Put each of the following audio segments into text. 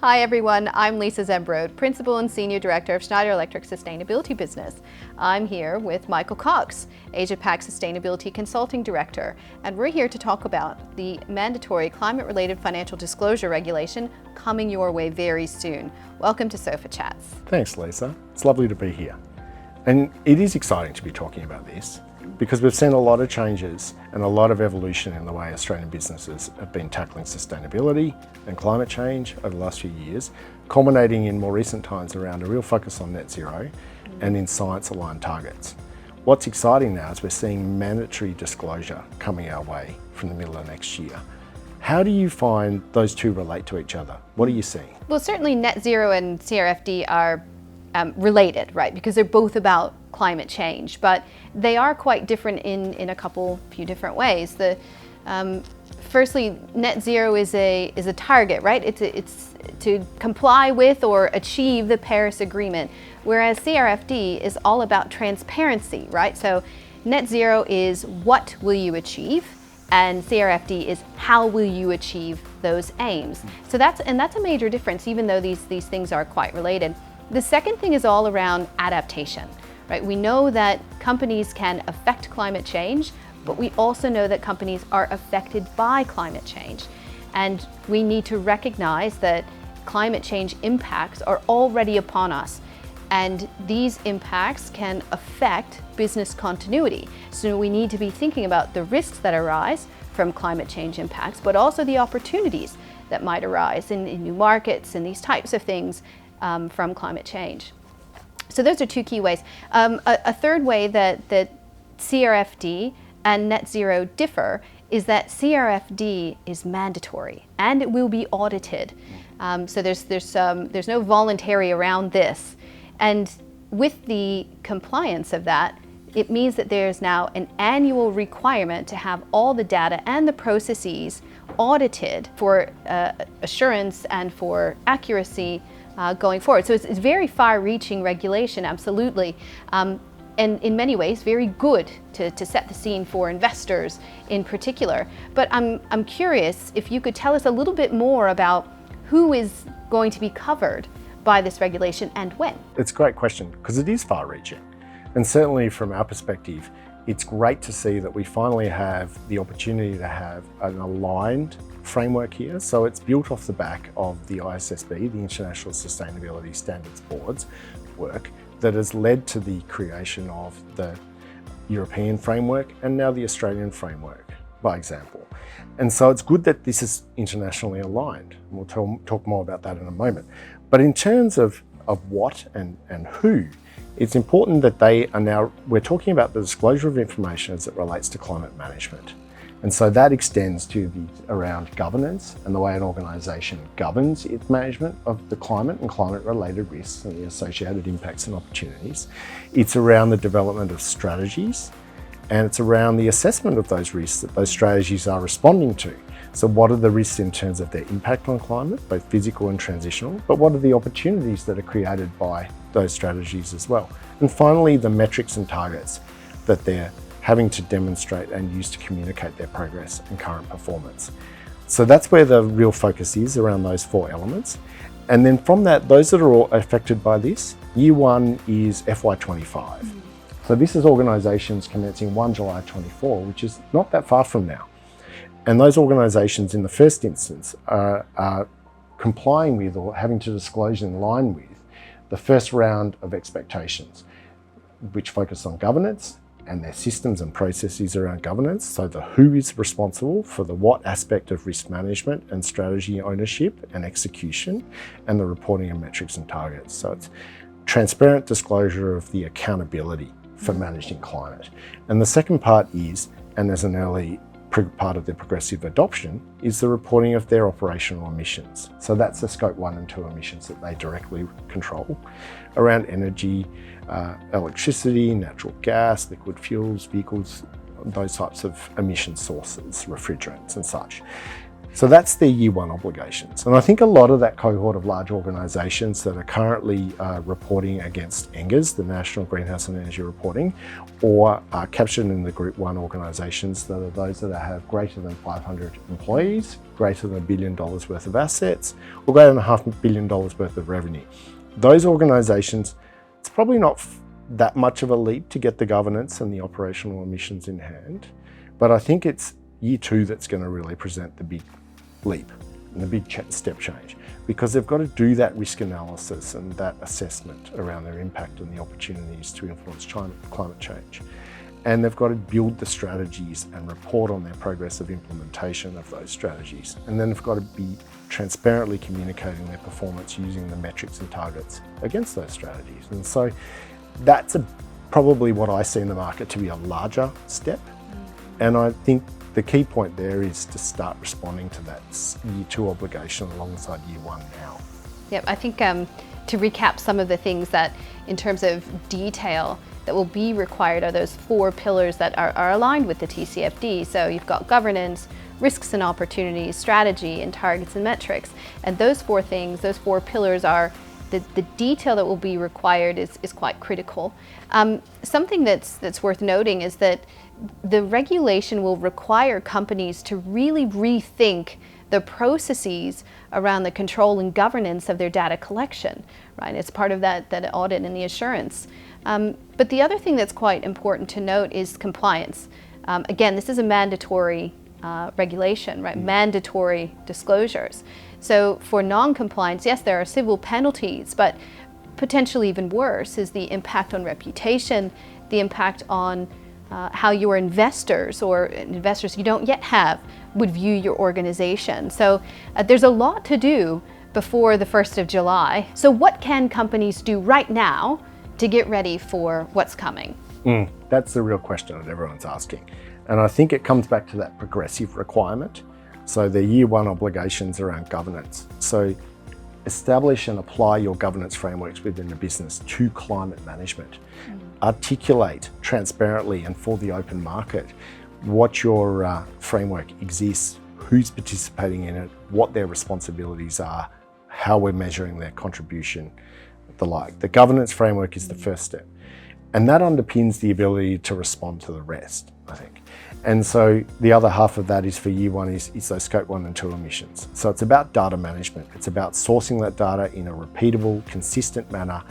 Hi everyone, I'm Lisa Zembrodt, Principal and Senior Director of Schneider Electric Sustainability Business. I'm here with Michael Cox, APAC Sustainability Consulting Director, and we're here to talk about the mandatory climate-related financial disclosure regulation coming your way very soon. Welcome to Sofa Chats. Thanks, Lisa. It's lovely to be here. And it is exciting to be talking about this because we've seen a lot of changes and a lot of evolution in the way Australian businesses have been tackling sustainability and climate change over the last few years, culminating in more recent times around a real focus on net zero and in science-aligned targets. What's exciting now is we're seeing mandatory disclosure coming our way from the middle of next year. How do you find those two relate to each other? What are you seeing? Well, certainly net zero and CRFD are related, right? Because they're both about climate change, but they are quite different in a few different ways. Firstly, net zero is a target, right? It's to comply with or achieve the Paris Agreement, whereas CRFD is all about transparency, right? So net zero is what will you achieve, and CRFD is how will you achieve those aims. So that's a major difference, even though these things are quite related. The second thing is all around adaptation, right? We know that companies can affect climate change, but we also know that companies are affected by climate change. And we need to recognize that climate change impacts are already upon us. And these impacts can affect business continuity. So we need to be thinking about the risks that arise from climate change impacts, but also the opportunities that might arise in new markets and these types of things from climate change. So those are two key ways. A third way that CRFD and net zero differ is that CRFD is mandatory and it will be audited. So there's no voluntary around this. And with the compliance of that, it means that there's now an annual requirement to have all the data and the processes audited for assurance and for accuracy going forward. So it's very far-reaching regulation, absolutely. And in many ways, very good to set the scene for investors in particular. But I'm curious if you could tell us a little bit more about who is going to be covered by this regulation and when. It's a great question because it is far-reaching. And certainly from our perspective, it's great to see that we finally have the opportunity to have an aligned framework here. So it's built off the back of the AASB, the International Sustainability Standards Board's work that has led to the creation of the European framework and now the Australian framework, by example. And so it's good that this is internationally aligned. We'll talk more about that in a moment. But in terms of what and who, it's important that we're talking about the disclosure of information as it relates to climate management. And so that extends to around governance and the way an organisation governs its management of the climate and climate-related risks and the associated impacts and opportunities. It's around the development of strategies, and it's around the assessment of those risks that those strategies are responding to. So what are the risks in terms of their impact on climate, both physical and transitional, but what are the opportunities that are created by those strategies as well? And finally, the metrics and targets that they're having to demonstrate and use to communicate their progress and current performance. So that's where the real focus is, around those four elements. And then from that, those that are all affected by this, year one is FY25. So this is organisations commencing 1 July 24, which is not that far from now. And those organisations in the first instance are complying with or having to disclose in line with the first round of expectations, which focus on governance and their systems and processes around governance. So the who is responsible for the what aspect of risk management and strategy ownership and execution, and the reporting of metrics and targets. So it's transparent disclosure of the accountability for managing climate. And the second part is, and as an early part of their progressive adoption, is the reporting of their operational emissions. So that's the scope 1 and 2 emissions that they directly control around energy, electricity, natural gas, liquid fuels, vehicles, those types of emission sources, refrigerants and such. So that's their year one obligations. And I think a lot of that cohort of large organisations that are currently reporting against NGERS, the National Greenhouse and Energy Reporting, or are captured in the Group 1 organisations that are those that have greater than 500 employees, greater than $1 billion worth of assets, or greater than $500 million worth of revenue. Those organisations, it's probably not that much of a leap to get the governance and the operational emissions in hand, but I think it's year 2 that's going to really present the big leap and the big step change, because they've got to do that risk analysis and that assessment around their impact and the opportunities to influence climate change. And they've got to build the strategies and report on their progress of implementation of those strategies. And then they've got to be transparently communicating their performance using the metrics and targets against those strategies. And so that's probably what I see in the market to be a larger step. And I think the key point there is to start responding to that year 2 obligation alongside year 1 now. Yep, I think to recap some of the things that in terms of detail that will be required are those 4 pillars that are aligned with the TCFD. So you've got governance, risks and opportunities, strategy, and targets and metrics. And those 4 things, those 4 pillars are the detail that will be required is quite critical. Something that's worth noting is that the regulation will require companies to really rethink the processes around the control and governance of their data collection, right? It's part of that audit and the assurance. But the other thing that's quite important to note is compliance. Again, this is a mandatory regulation, right? Mandatory disclosures. So for non-compliance, yes, there are civil penalties, but potentially even worse is the impact on reputation, the impact on how your investors or investors you don't yet have would view your organization. So there's a lot to do before the 1st of July. So what can companies do right now to get ready for what's coming? That's the real question that everyone's asking. And I think it comes back to that progressive requirement. So the year 1 obligations around governance. So establish and apply your governance frameworks within the business to climate management. Articulate transparently and for the open market what your framework exists, who's participating in it, what their responsibilities are, how we're measuring their contribution, the like. The governance framework is the first step. And that underpins the ability to respond to the rest, I think. And so the other half of that is for year 1 is those scope 1 and 2 emissions. So it's about data management. It's about sourcing that data in a repeatable, consistent manner,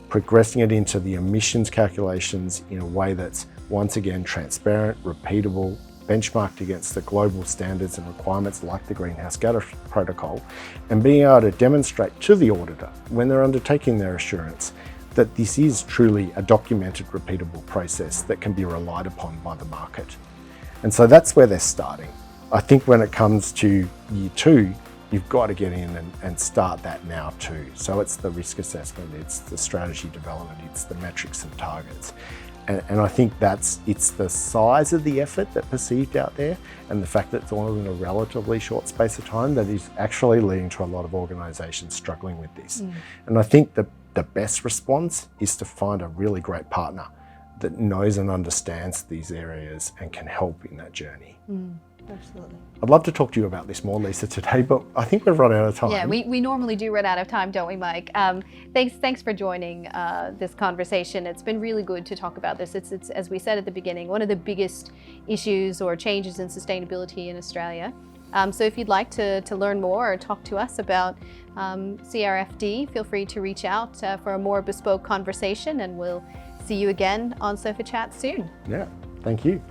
progressing it into the emissions calculations in a way that's once again transparent, repeatable, benchmarked against the global standards and requirements like the Greenhouse Gas Protocol, and being able to demonstrate to the auditor when they're undertaking their assurance that this is truly a documented, repeatable process that can be relied upon by the market. And so that's where they're starting. I think when it comes to year 2, you've got to get in and start that now too. So it's the risk assessment, it's the strategy development, it's the metrics and targets. And I think it's the size of the effort that perceived out there and the fact that it's all in a relatively short space of time that is actually leading to a lot of organisations struggling with this. And I think the best response is to find a really great partner that knows and understands these areas and can help in that journey. Absolutely. I'd love to talk to you about this more, Lisa, today, but I think we've run out of time. Yeah, we normally do run out of time, don't we, Mike? Thanks for joining this conversation. It's been really good to talk about this. It's as we said at the beginning, one of the biggest issues or changes in sustainability in Australia. So if you'd like to learn more or talk to us about CRFD, feel free to reach out for a more bespoke conversation, and we'll see you again on Sofa Chat soon. Yeah, thank you.